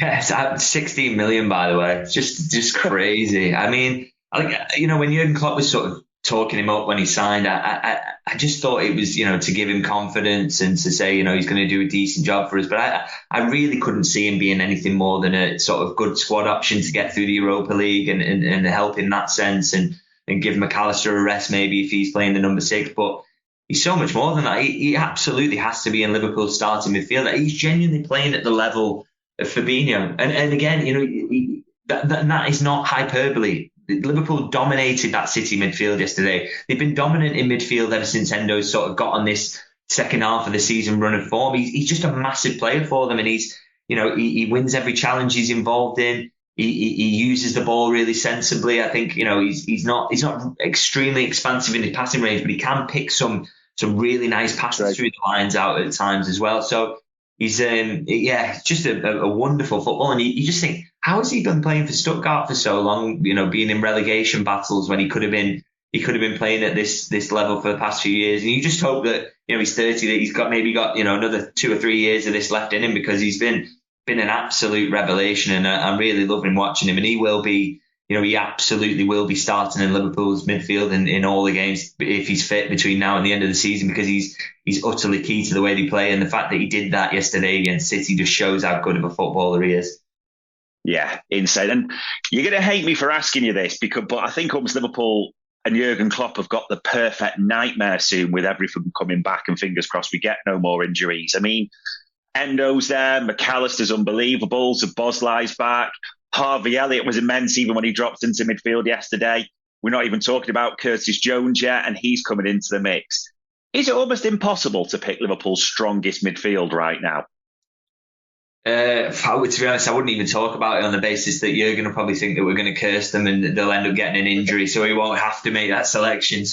Yes, 16 million, by the way. It's just crazy. I mean, when Jurgen Klopp was sort of talking him up when he signed, I just thought it was, to give him confidence and to say, he's going to do a decent job for us. But I really couldn't see him being anything more than a sort of good squad option to get through the Europa League and help in that sense and give McAllister a rest maybe if he's playing the number 6. But he's so much more than that. He absolutely has to be in Liverpool's starting midfield. He's genuinely playing at the level of Fabinho. And again, that is not hyperbole. Liverpool dominated that City midfield yesterday. They've been dominant in midfield ever since Endo's sort of got on this second half of the season run of form. He's just a massive player for them, and he wins every challenge he's involved in. He uses the ball really sensibly. I think he's not extremely expansive in his passing range, but he can pick some really nice passes through the lines out at times as well. So he's just a wonderful football, and you just think, how has he been playing for Stuttgart for so long? Being in relegation battles when he could have been playing at this level for the past few years. And you just hope that he's 30, that he's got another 2 or 3 years of this left in him, because he's been an absolute revelation, and I'm really loving watching him. And he will be, he absolutely will be starting in Liverpool's midfield in all the games if he's fit between now and the end of the season, because he's utterly key to the way they play. And the fact that he did that yesterday against City just shows how good of a footballer he is. Yeah, insane. And you're going to hate me for asking you this, but I think almost Liverpool and Jurgen Klopp have got the perfect nightmare soon with everything coming back, and fingers crossed we get no more injuries. I mean, Endo's there, McAllister's unbelievable, Szoboszlai's back, Harvey Elliott was immense even when he dropped into midfield yesterday. We're not even talking about Curtis Jones yet, and he's coming into the mix. Is it almost impossible to pick Liverpool's strongest midfield right now? To be honest, I wouldn't even talk about it on the basis that Jurgen will probably think that we're going to curse them and they'll end up getting an injury, so he won't have to make that selection.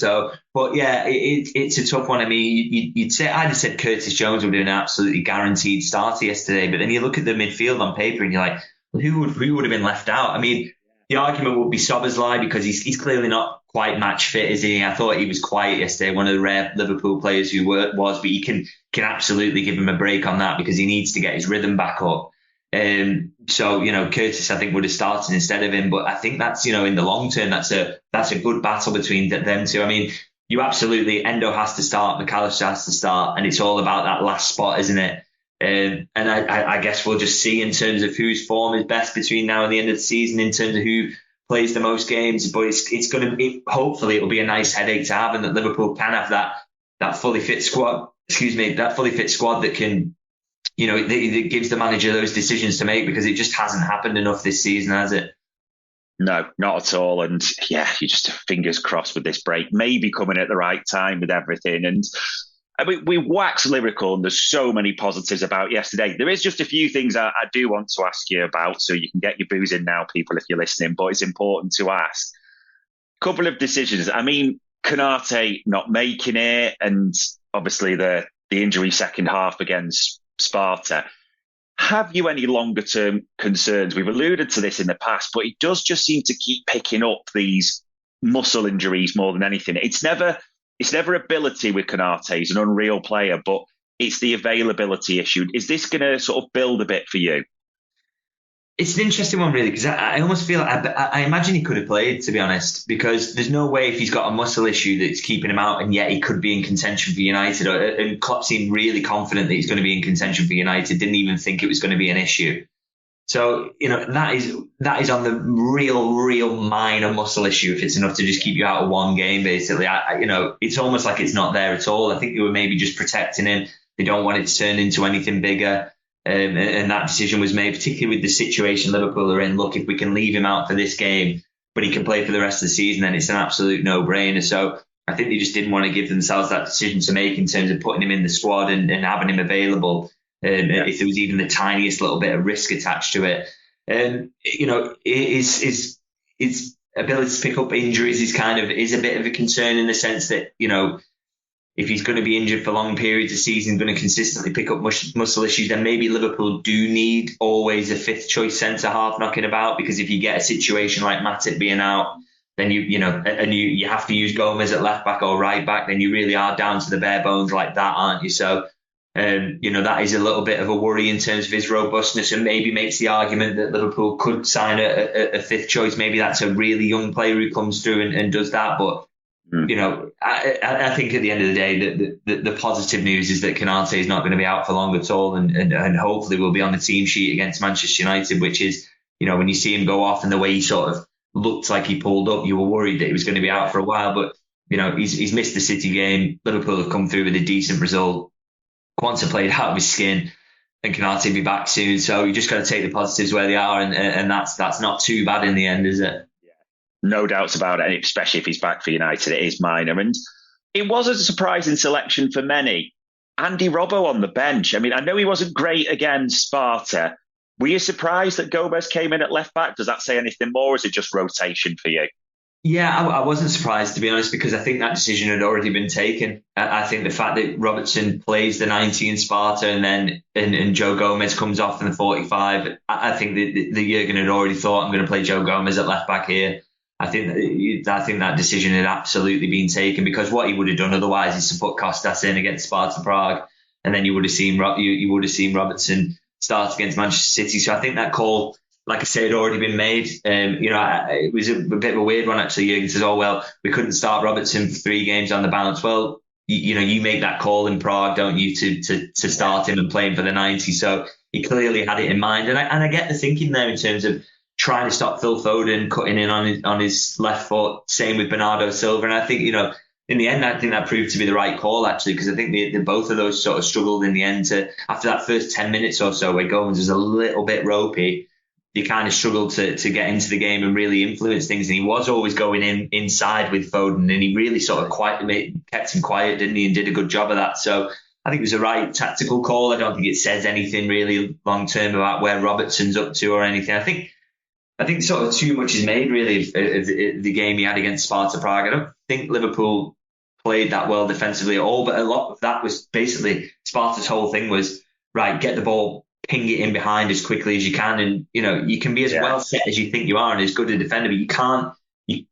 But yeah, it's a tough one. I mean, I'd have said Curtis Jones would be an absolutely guaranteed starter yesterday, but then you look at the midfield on paper and you're like, well, who would have been left out? I mean, the argument would be Szoboszlai, because he's clearly not quite match fit, is he? I thought he was quiet yesterday, one of the rare Liverpool players who was, but you can absolutely give him a break on that, because he needs to get his rhythm back up. Curtis, I think, would have started instead of him, but I think that's, in the long term, that's a good battle between them two. I mean, you absolutely, Endo has to start, McAllister has to start, and it's all about that last spot, isn't it? And I guess we'll just see in terms of whose form is best between now and the end of the season, in terms of who plays the most games. But it's going to be, hopefully it'll be a nice headache to have, and that Liverpool can have that fully fit squad. That fully fit squad that can, that gives the manager those decisions to make, because it just hasn't happened enough this season, has it? No, not at all. And yeah, you just fingers crossed with this break, maybe coming at the right time with everything. And I mean, we wax lyrical, and there's so many positives about yesterday. There is just a few things I do want to ask you about, so you can get your booze in now, people, if you're listening, but it's important to ask. Couple of decisions. I mean, Konate not making it, and obviously the injury second half against Sparta. Have you any longer term concerns? We've alluded to this in the past, but it does just seem to keep picking up these muscle injuries more than anything. It's never ability with Konate. He's an unreal player, but it's the availability issue. Is this going to sort of build a bit for you? It's an interesting one, really, because I almost feel I imagine he could have played, to be honest, because there's no way if he's got a muscle issue that's keeping him out, and yet he could be in contention for United. And Klopp seemed really confident that he's going to be in contention for United. Didn't even think it was going to be an issue. So that is on the real minor muscle issue. If it's enough to just keep you out of one game, basically, it's almost like it's not there at all. I think they were maybe just protecting him. They don't want it to turn into anything bigger. And that decision was made, particularly with the situation Liverpool are in. Look, if we can leave him out for this game, but he can play for the rest of the season, then it's an absolute no-brainer. So I think they just didn't want to give themselves that decision to make in terms of putting him in the squad and having him available. If there was even the tiniest little bit of risk attached to it. His ability to pick up injuries is a bit of a concern in the sense that, if he's going to be injured for long periods of season, going to consistently pick up muscle issues, then maybe Liverpool do need always a fifth choice centre half knocking about, because if you get a situation like Matip being out, then you have to use Gomez at left back or right back, then you really are down to the bare bones like that, aren't you? So, that is a little bit of a worry in terms of his robustness, and maybe makes the argument that Liverpool could sign a fifth choice. Maybe that's a really young player who comes through and does that, but I think at the end of the day, the positive news is that Konate is not going to be out for long at all, and hopefully will be on the team sheet against Manchester United, which is, when you see him go off and the way he sort of looked like he pulled up, you were worried that he was going to be out for a while, but he's missed the City game. Liverpool have come through with a decent result. Quansah played out of his skin, and Konate will be back soon, so you just got to take the positives where they are, and that's not too bad in the end, is it? No doubts about it, and especially if he's back for United, it is minor. And it was a surprising selection for many. Andy Robbo on the bench. I mean, I know he wasn't great against Sparta. Were you surprised that Gomez came in at left back? Does that say anything more, or is it just rotation for you? Yeah, I wasn't surprised, to be honest, because I think that decision had already been taken. I think the fact that Robertson plays the 90 in Sparta and Joe Gomez comes off in the 45, I think that Jurgen had already thought, I'm going to play Joe Gomez at left back here. I think that decision had absolutely been taken, because what he would have done otherwise is to put Kostas in against Sparta Prague, and then you would have seen Robertson start against Manchester City. So I think that call, like I said, had already been made. It was a bit of a weird one, actually. Jurgen says, "Oh well, we couldn't start Robertson for 3 games on the bounce." Well, you make that call in Prague, don't you, to start him and play him for the 90? So he clearly had it in mind, and I get the thinking there in terms of trying to stop Phil Foden cutting in on his left foot. Same with Bernardo Silva, and I think in the end, I think that proved to be the right call, actually, because I think the both of those sort of struggled in the end. After that first 10 minutes or so, where Gomez was a little bit ropey, he kind of struggled to get into the game and really influence things. And he was always going inside with Foden, and he really sort of kept him quiet, didn't he? And did a good job of that. So I think it was the right tactical call. I don't think it says anything really long term about where Robertson's up to or anything. I think sort of too much is made, really, of the game he had against Sparta Prague. I don't think Liverpool played that well defensively at all, but a lot of that was basically Sparta's whole thing was, right, get the ball, ping it in behind as quickly as you can, and you can be as well set as you think you are and as good a defender, but you can't.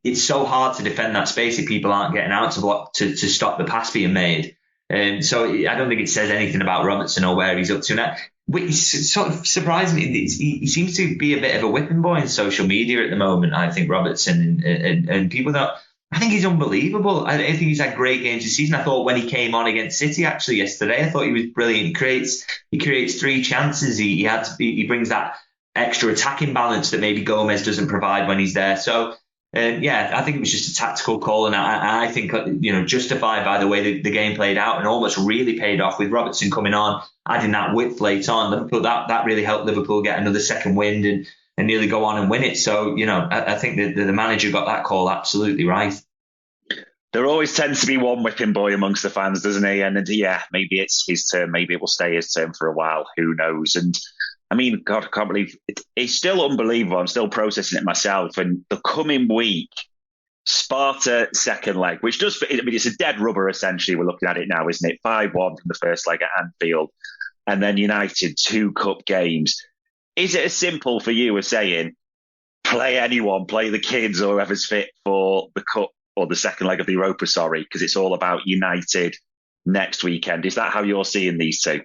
It's so hard to defend that space if people aren't getting out to block to stop the pass being made. So I don't think it says anything about Robertson or where he's up to now. It's sort of surprising. He seems to be a bit of a whipping boy in social media at the moment, I think, Robertson, and people don't. I think he's unbelievable. I think he's had great games this season. I thought when he came on against City actually yesterday, I thought he was brilliant. He creates 3 chances. He brings that extra attacking balance that maybe Gomez doesn't provide when he's there. So I think it was just a tactical call, and I think justified by the way the game played out, and almost really paid off with Robertson coming on, adding that width late on. But that really helped Liverpool get another second wind and nearly go on and win it. So I think that the manager got that call absolutely right. There always tends to be one whipping boy amongst the fans, doesn't he? And maybe it's his turn. Maybe it will stay his turn for a while. Who knows? And I mean, God, I can't believe it's still unbelievable. I'm still processing it myself. And the coming week, Sparta second leg, which does, it's a dead rubber essentially. We're looking at it now, isn't it? 5-1 from the first leg at Anfield. and then United 2 cup games. Is it as simple for you as saying, play anyone, play the kids or whoever's fit for the cup or the second leg of the Europa, because it's all about United next weekend? Is that how you're seeing these two?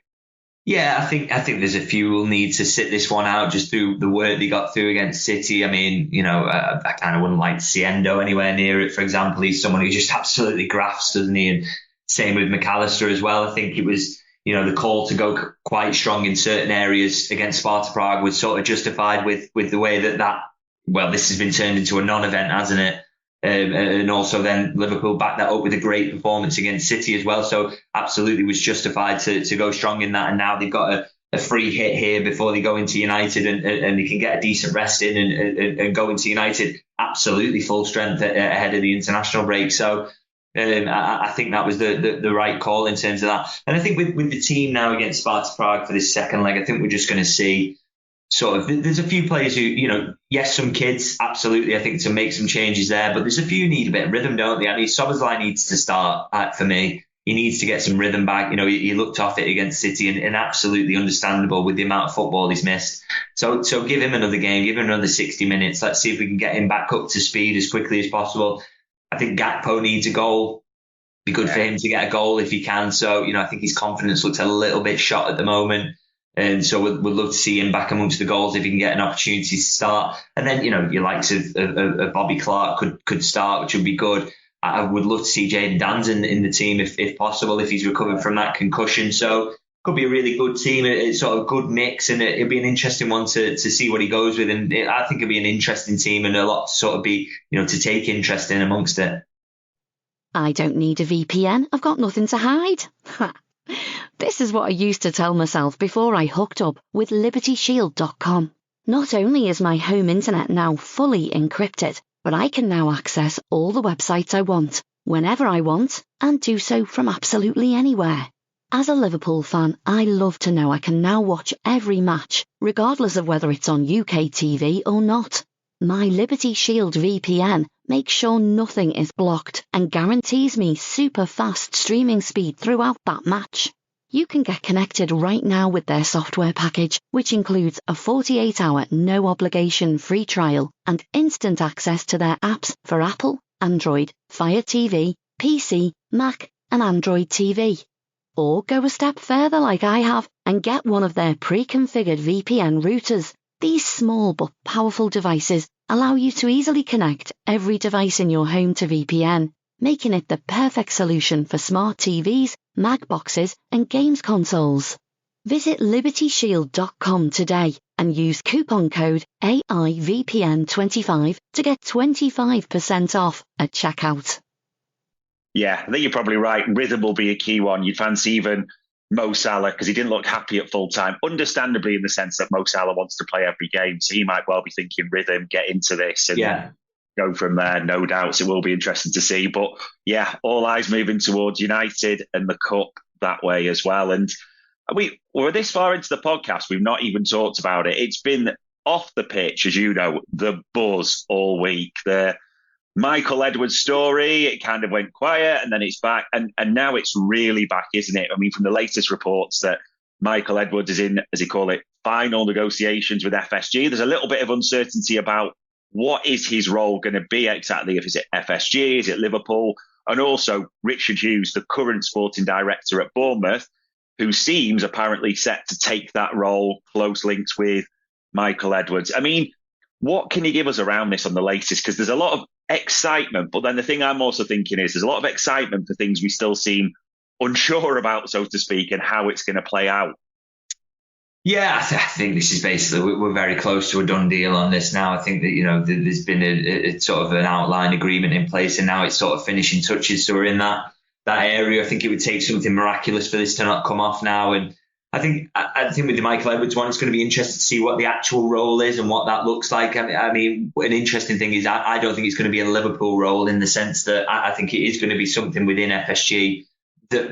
Yeah, I think there's a few who'll need to sit this one out just through the work they got through against City. I mean, I kind of wouldn't like to see Endo anywhere near it, for example. He's someone who just absolutely grafts, doesn't he? And same with McAllister as well. I think it was, the call to go quite strong in certain areas against Sparta Prague was sort of justified with the way that this has been turned into a non-event, hasn't it? And also then Liverpool backed that up with a great performance against City as well. So absolutely was justified to go strong in that. And now they've got a free hit here before they go into United and they can get a decent rest in and go into United absolutely full strength ahead of the international break. So I think that was the right call in terms of that. And I think with the team now against Sparta Prague for this second leg, I think we're just going to see sort of, there's a few players who, yes, some kids, absolutely, I think to make some changes there, but there's a few who need a bit of rhythm, don't they? I mean, Szoboszlai needs to start for me. He needs to get some rhythm back. He looked off it against City and absolutely understandable with the amount of football he's missed. So give him another game, give him another 60 minutes. Let's see if we can get him back up to speed as quickly as possible. I think Gakpo needs a goal. Be good for him to get a goal if he can. So, I think his confidence looks a little bit shot at the moment. And so we'd love to see him back amongst the goals if he can get an opportunity to start. And then, your likes of Bobby Clark could start, which would be good. I would love to see Jayden Danson in the team if possible, if he's recovered from that concussion. So could be a really good team. It's sort of good mix, and it'll be an interesting one to see what he goes with. And I think it'll be an interesting team and a lot to sort of be, to take interest in amongst it. I don't need a VPN. I've got nothing to hide. This is what I used to tell myself before I hooked up with LibertyShield.com. Not only is my home internet now fully encrypted, but I can now access all the websites I want, whenever I want, and do so from absolutely anywhere. As a Liverpool fan, I love to know I can now watch every match, regardless of whether it's on UK TV or not. My Liberty Shield VPN makes sure nothing is blocked and guarantees me super fast streaming speed throughout that match. You can get connected right now with their software package, which includes a 48-hour no-obligation free trial and instant access to their apps for Apple, Android, Fire TV, PC, Mac and Android TV. Or go a step further like I have and get one of their pre-configured VPN routers. These small but powerful devices allow you to easily connect every device in your home to VPN, making it the perfect solution for smart TVs, Mac boxes and games consoles. Visit LibertyShield.com today and use coupon code AIVPN25 to get 25% off at checkout. Yeah, I think you're probably right. Rhythm will be a key one. You'd fancy even Mo Salah, because he didn't look happy at full time, understandably in the sense that Mo Salah wants to play every game. So he might well be thinking rhythm, get into this and go from there. No doubts. It will be interesting to see. But yeah, all eyes moving towards United and the Cup that way as well. And we're this far into the podcast, we've not even talked about it. It's been off the pitch, as you know, the buzz all week. The Michael Edwards story, it kind of went quiet and then it's back. And now it's really back, isn't it? I mean, from the latest reports that Michael Edwards is in, as he call it, final negotiations with FSG. There's a little bit of uncertainty about what is his role going to be exactly. If is it FSG, is it Liverpool? And also Richard Hughes, the current sporting director at Bournemouth, who seems apparently set to take that role, close links with Michael Edwards. I mean, what can you give us around this on the latest? Because there's a lot of excitement, but then the thing I'm also thinking is there's a lot of excitement for things we still seem unsure about, so to speak, and how it's going to play out. Yeah, I think this is basically, we're very close to a done deal on this now. I think that, there's been a sort of an outline agreement in place and now it's sort of finishing touches. So we're in that area. I think it would take something miraculous for this to not come off now. And I think with the Michael Edwards one, it's going to be interesting to see what the actual role is and what that looks like. I mean, an interesting thing is I don't think it's going to be a Liverpool role in the sense that I think it is going to be something within FSG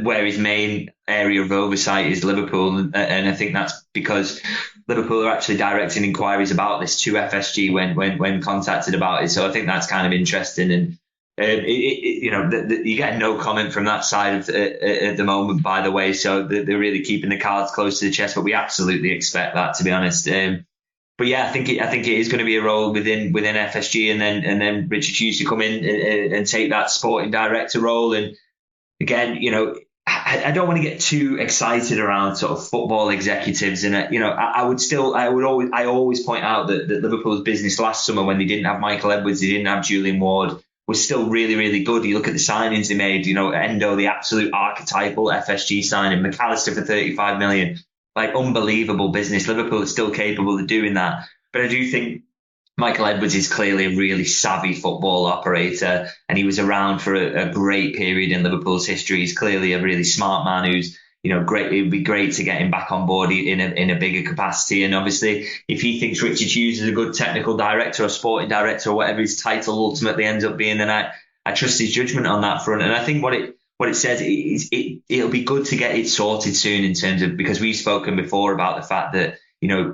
where his main area of oversight is Liverpool. And I think that's because Liverpool are actually directing inquiries about this to FSG when contacted about it. So I think that's kind of interesting. And You get no comment from that side at the moment, by the way. So they're really keeping the cards close to the chest, but we absolutely expect that, to be honest. But yeah, I think it is going to be a role within FSG, and then Richard Hughes to come in and take that sporting director role. And again, I don't want to get too excited around sort of football executives, and I always point out that Liverpool's business last summer, when they didn't have Michael Edwards, they didn't have Julian Ward, was still really, really good. You look at the signings they made, Endo, the absolute archetypal FSG signing, McAllister for 35 million, like unbelievable business. Liverpool is still capable of doing that. But I do think Michael Edwards is clearly a really savvy football operator, and he was around for a great period in Liverpool's history. He's clearly a really smart man who's, great. It would be great to get him back on board in a bigger capacity. And obviously, if he thinks Richard Hughes is a good technical director or sporting director or whatever his title ultimately ends up being, then I trust his judgment on that front. And I think what it says is it'll be good to get it sorted soon, in terms of, because we've spoken before about the fact that,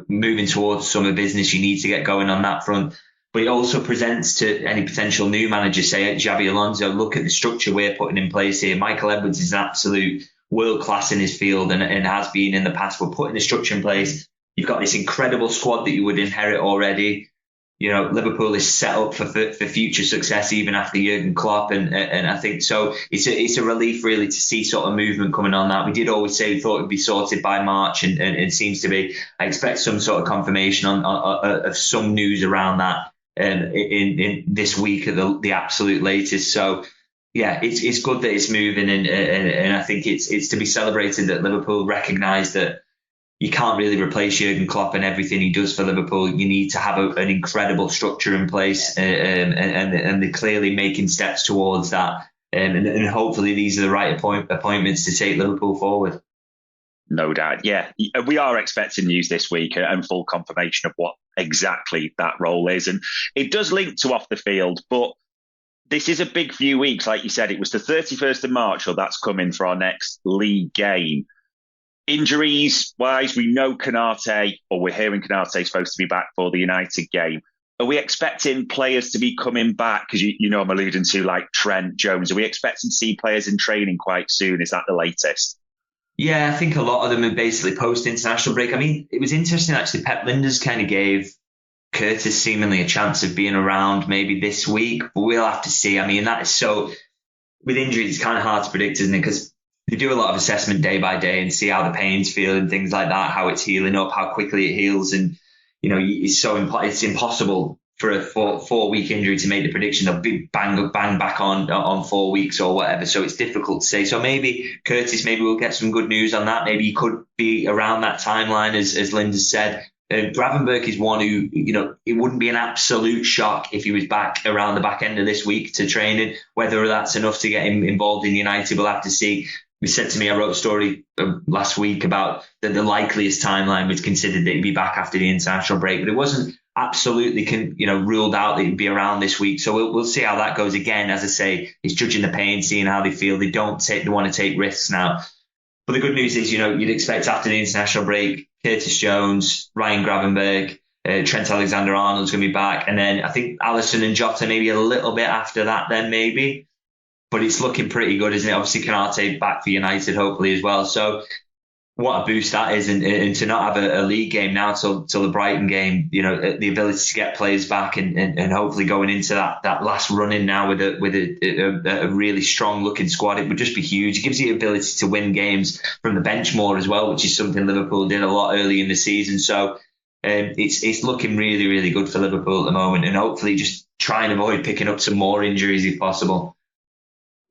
moving towards summer business, you need to get going on that front. But it also presents to any potential new manager, say Xabi Alonso, look at the structure we're putting in place here. Michael Edwards is an absolute world class in his field and has been in the past. We're putting the structure in place. You've got this incredible squad that you would inherit already. Liverpool is set up for future success even after Jurgen Klopp, and I think so. It's a relief really to see sort of movement coming on that. We did always say we thought it would be sorted by March, and it seems to be. I expect some sort of confirmation of some news around that in this week at the absolute latest. So yeah, it's good that it's moving, and I think it's to be celebrated that Liverpool recognise that you can't really replace Jurgen Klopp and everything he does for Liverpool. You need to have an incredible structure in place, and they're clearly making steps towards that. And hopefully these are the right appointments to take Liverpool forward. No doubt. Yeah, we are expecting news this week and full confirmation of what exactly that role is. And it does link to off the field, but this is a big few weeks. Like you said, it was the 31st of March, or that's coming for our next league game. Injuries wise, we know Konate, or we're hearing Konate is supposed to be back for the United game. Are we expecting players to be coming back? Because I'm alluding to like Trent, Jones. Are we expecting to see players in training quite soon? Is that the latest? Yeah, I think a lot of them are basically post-international break. I mean, it was interesting actually. Pep Lijnders kind of gave Curtis seemingly a chance of being around maybe this week, but we'll have to see. I mean, that is so, with injuries, it's kind of hard to predict, isn't it? Because they do a lot of assessment day by day and see how the pains feel and things like that, how it's healing up, how quickly it heals. And, it's impossible for a 4-week injury to make the prediction they'll be bang back on 4 weeks or whatever. So it's difficult to say. So maybe Curtis, we'll get some good news on that. Maybe he could be around that timeline, as Lynnders said. Gravenberch is one who, it wouldn't be an absolute shock if he was back around the back end of this week to training. Whether that's enough to get him involved in United, we'll have to see. He said to me, I wrote a story last week about the likeliest timeline was considered that he'd be back after the international break, but it wasn't absolutely ruled out that he'd be around this week. So we'll see how that goes. Again, as I say, he's judging the pain, seeing how they feel. They want to take risks now. But the good news is, you'd expect after the international break, Curtis Jones, Ryan Gravenberch, Trent Alexander-Arnold's going to be back, and then I think Alisson and Jota maybe a little bit after that. Then maybe. But it's looking pretty good, isn't it? Obviously, Konate back for United, hopefully, as well. So what a boost that is. And to not have a league game now till the Brighton game, the ability to get players back and hopefully going into that last run-in now with a really strong-looking squad, it would just be huge. It gives you the ability to win games from the bench more as well, which is something Liverpool did a lot early in the season. So it's looking really, really good for Liverpool at the moment, and hopefully just try and avoid picking up some more injuries if possible.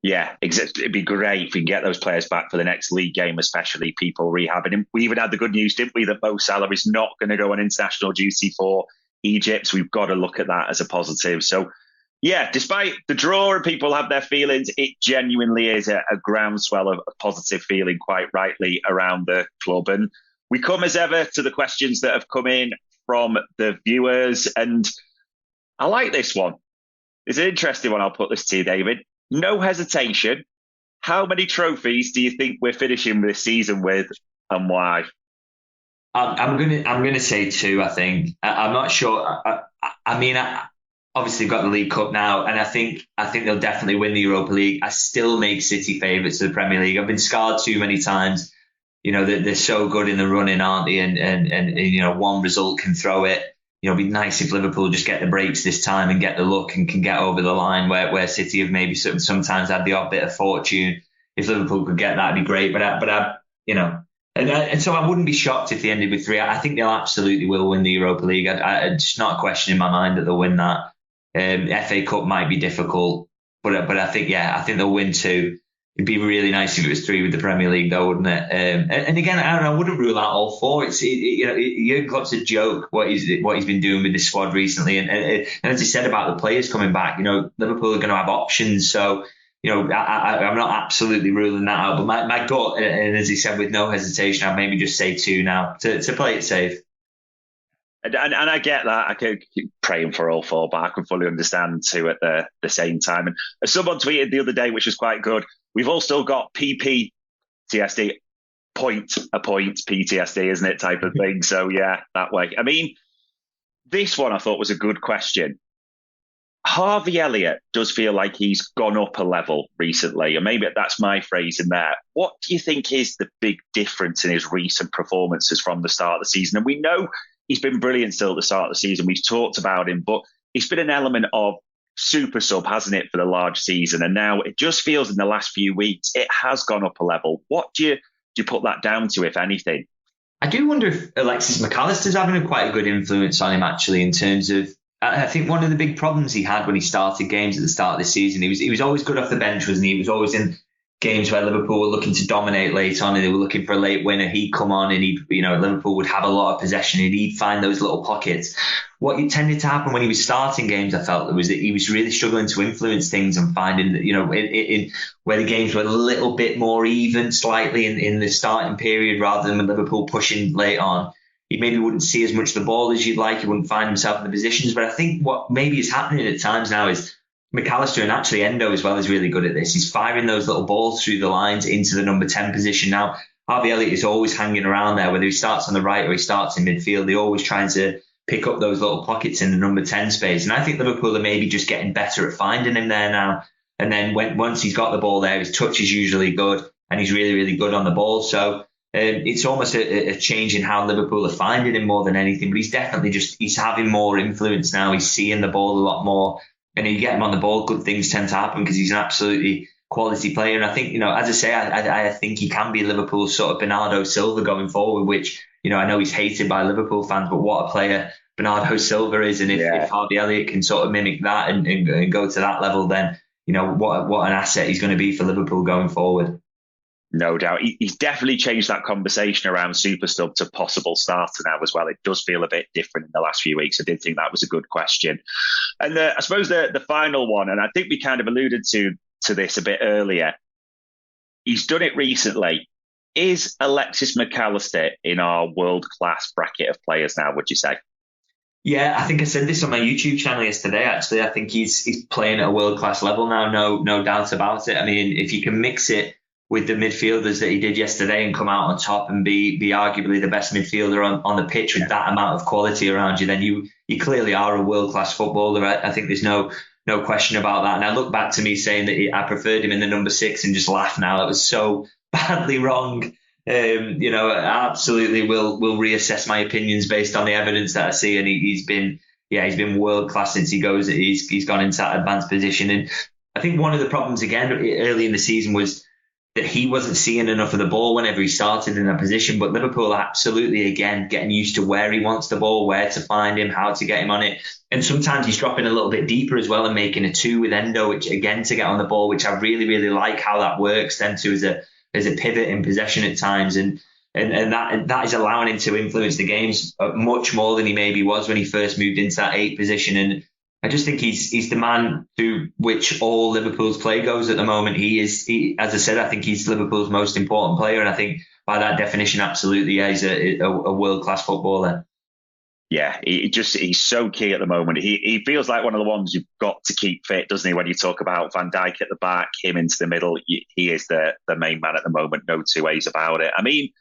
Yeah, exactly. It'd be great if we can get those players back for the next league game, especially people rehabbing him. We even had the good news, didn't we, that Mo Salah is not going to go on international duty for Egypt. So we've got to look at that as a positive. So, yeah, despite the draw and people have their feelings, it genuinely is a groundswell of positive feeling, quite rightly, around the club. And we come as ever to the questions that have come in from the viewers. And I like this one. It's an interesting one. I'll put this to you, David. No hesitation. How many trophies do you think we're finishing this season with, and why? I'm gonna say 2. I think. I'm not sure. obviously got the League Cup now, and I think they'll definitely win the Europa League. I still make City favourites to the Premier League. I've been scarred too many times. They're so good in the running, aren't they? And one result can throw it. It'd be nice if Liverpool just get the breaks this time and get the luck and can get over the line where City have maybe sometimes had the odd bit of fortune. If Liverpool could get that, it'd be great. And so I wouldn't be shocked if they ended with 3. I think they'll absolutely will win the Europa League. It's not a question in my mind that they'll win that. FA Cup might be difficult, but I think they'll win 2. It'd be really nice if it was 3 with the Premier League, though, wouldn't it? And again, I wouldn't rule out all 4. Jurgen Klopp's a joke what he's been doing with this squad recently, and as he said about the players coming back, Liverpool are going to have options. So I'm not absolutely ruling that out, but my gut, and as he said with no hesitation, I'd maybe just say 2 now to play it safe. And I get that. I could keep praying for all 4, but I can fully understand 2 at the same time. And someone tweeted the other day, which was quite good. We've all still got PTSD, point PTSD, isn't it, type of thing. So yeah, that way. I mean, this one I thought was a good question. Harvey Elliott does feel like he's gone up a level recently, and maybe that's my phrase in there. What do you think is the big difference in his recent performances from the start of the season? And we know he's been brilliant still at the start of the season. We've talked about him, but it's been an element of super sub, hasn't it, for the large season? And now it just feels in the last few weeks it has gone up a level. What do you put that down to, if anything? I do wonder if Alexis McAllister's having quite a good influence on him, actually, in terms of, I think one of the big problems he had when he started games at the start of the season, he was always good off the bench, wasn't he? He was always in games where Liverpool were looking to dominate late on and they were looking for a late winner. He'd come on and Liverpool would have a lot of possession and he'd find those little pockets. What tended to happen when he was starting games, I felt, was that he was really struggling to influence things and finding that, in where the games were a little bit more even slightly in the starting period rather than with Liverpool pushing late on. He maybe wouldn't see as much of the ball as you'd like. He wouldn't find himself in the positions. But I think what maybe is happening at times now is McAllister, and actually Endo as well, is really good at this. He's firing those little balls through the lines into the number 10 position. Now, Harvey Elliott is always hanging around there, whether he starts on the right or he starts in midfield. They're always trying to pick up those little pockets in the number 10 space. And I think Liverpool are maybe just getting better at finding him there now. And then once he's got the ball there, his touch is usually good and he's really, really good on the ball. So it's almost a change in how Liverpool are finding him more than anything. But he's definitely he's having more influence now. He's seeing the ball a lot more. And you get him on the ball, good things tend to happen because he's an absolutely quality player. And I think, as I say, I think he can be Liverpool's sort of Bernardo Silva going forward, which, I know he's hated by Liverpool fans, but what a player Bernardo Silva is. And if Harvey Elliott can sort of mimic that and go to that level, then, what an asset he's going to be for Liverpool going forward. No doubt. He's definitely changed that conversation around super sub to possible starter now as well. It does feel a bit different in the last few weeks. I did think that was a good question. And I suppose the final one, and I think we kind of alluded to this a bit earlier, he's done it recently. Is Alexis McAllister in our world-class bracket of players now, would you say? Yeah, I think I said this on my YouTube channel yesterday, actually. I think he's playing at a world-class level now, no doubt about it. I mean, if you can mix it with the midfielders that he did yesterday and come out on top and be arguably the best midfielder on the pitch with that amount of quality around you, then you clearly are a world-class footballer. I think there's no question about that. And I look back to me saying that I preferred him in the number 6 and just laugh now. That was so badly wrong. I absolutely will reassess my opinions based on the evidence that I see. And he's been world-class since he's gone into that advanced position. And I think one of the problems again early in the season was that he wasn't seeing enough of the ball whenever he started in that position. But Liverpool are absolutely, again, getting used to where he wants the ball, where to find him, how to get him on it. And sometimes he's dropping a little bit deeper as well and making a 2 with Endo, which again, to get on the ball, which I really, really like how that works then too as a pivot in possession at times. And that is allowing him to influence the games much more than he maybe was when he first moved into that 8 position. And I just think he's the man to which all Liverpool's play goes at the moment. As I said, I think he's Liverpool's most important player. And I think by that definition, absolutely, he's a world-class footballer. Yeah, he's so key at the moment. He feels like one of the ones you've got to keep fit, doesn't he? When you talk about Van Dijk at the back, him into the middle, he is the main man at the moment. No two ways about it. I mean,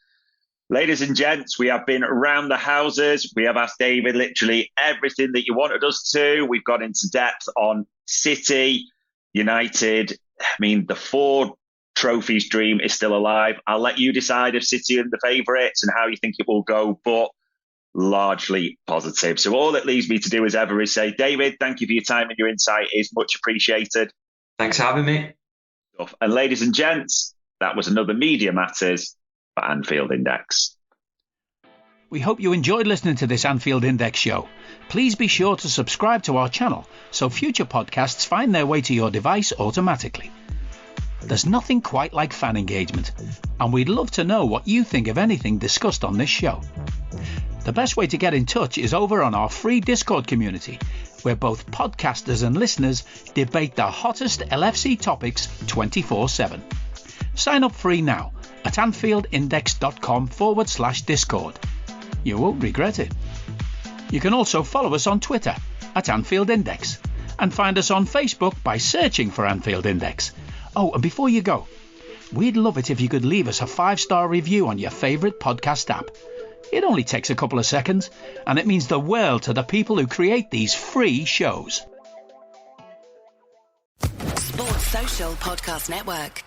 Ladies and gents, we have been around the houses. We have asked David literally everything that you wanted us to. We've gone into depth on City, United. I mean, the 4 trophies dream is still alive. I'll let you decide if City are the favourites and how you think it will go, but largely positive. So all it leaves me to do as ever is say, David, thank you for your time and your insight. It's much appreciated. Thanks for having me. And ladies and gents, that was another Media Matters for Anfield Index. We hope you enjoyed listening to this Anfield Index show. Please be sure to subscribe to our channel so future podcasts find their way to your device automatically. There's nothing quite like fan engagement, and we'd love to know what you think of anything discussed on this show. The best way to get in touch is over on our free Discord community, where both podcasters and listeners debate the hottest LFC topics 24/7. Sign up free now at anfieldindex.com/Discord. You won't regret it. You can also follow us on Twitter at Anfield Index and find us on Facebook by searching for Anfield Index. Oh, and before you go, we'd love it if you could leave us a 5-star review on your favourite podcast app. It only takes a couple of seconds, and it means the world to the people who create these free shows. Sports Social Podcast Network.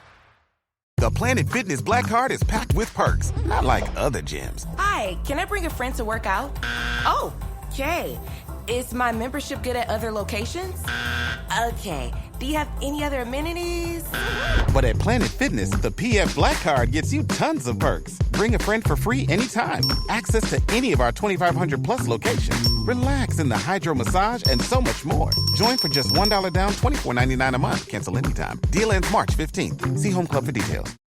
The Planet Fitness Black Card is packed with perks, not like other gyms. Hi, can I bring a friend to work out? Oh, okay. Is my membership good at other locations? Okay. Do you have any other amenities? But at Planet Fitness, the PF Black Card gets you tons of perks. Bring a friend for free anytime. Access to any of our 2,500 plus locations. Relax in the hydro massage and so much more. Join for just $1 down, $24.99 a month. Cancel anytime. Deal ends March 15th. See Home Club for details.